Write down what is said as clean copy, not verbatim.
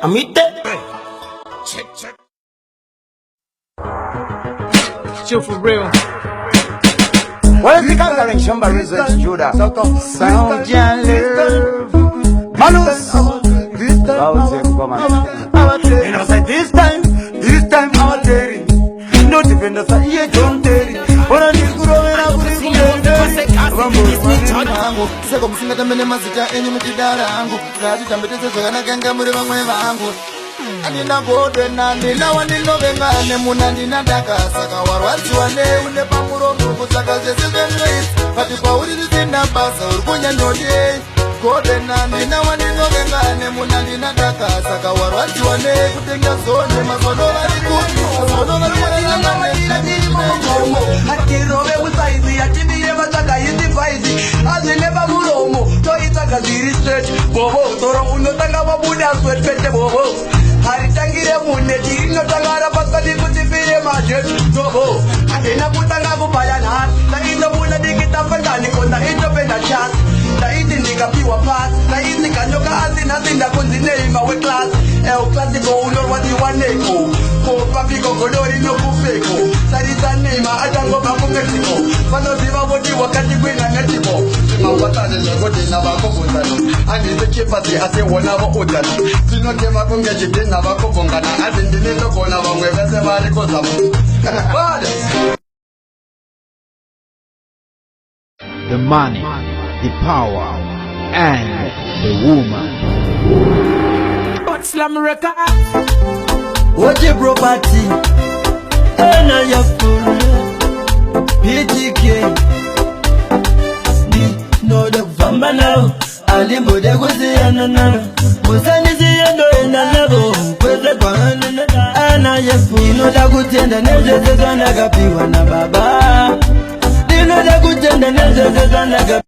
Amite. Chill for real. Well, the conquering Shamba results Judah. Sound and love. Manus. You know, say this time, I'm tearing. No defender, say, yeah, don't tear it. But I need to grow and I will be Seko msingata mene mazita enyu mtidara angu Nati tambeteze zogana ganga mure vangwe vangu Anina godwe nandi na wanino vengane Munandina daka saka warwanzi wane Une pamuro mungu saka zese vengweis Pati kwa uri zizinda basa urkunya nyode Godwe nandi na wanino vengane Munandina daka saka warwanzi wane Kutenga zone mazono varikuti Mazono varikuti na wanina nilimomo Atirobe usaizi atibire mataka yindifaizi Azileva muromo toitaka ziri stretch Bobo toro unotanga wabuda sweat pete bobo Haritangire muneti inotangara paskadi kutifire majet Bobo Atena kutanga kupayana Na ito muna dikita pandani konda ito penda chat Na iti nikapiwa pass Na iti kanyoka azina zinda kunzine ima we class El classico unor wadi waneko Ko papiko kolori no kufeko Sarita nema atango bako Mexico Pano ziva wodi wakati kwina Mexico Mawatane shagodi na bako bundano Ani zeke pati ase wana wa utano Sino kema kunge jibdi na bako bongana Azindine toko na wangwe vese bari kozamu The money, the power, and the woman. But slam record. What your property? And I have full PTK. No the Vamba now. Alimbo de Guziana. Musani Ziano in a level. With the Guana. And I have full. No the good and the Nelson Nagapi Wana Baba. You know the good and the Nelson Nagapi.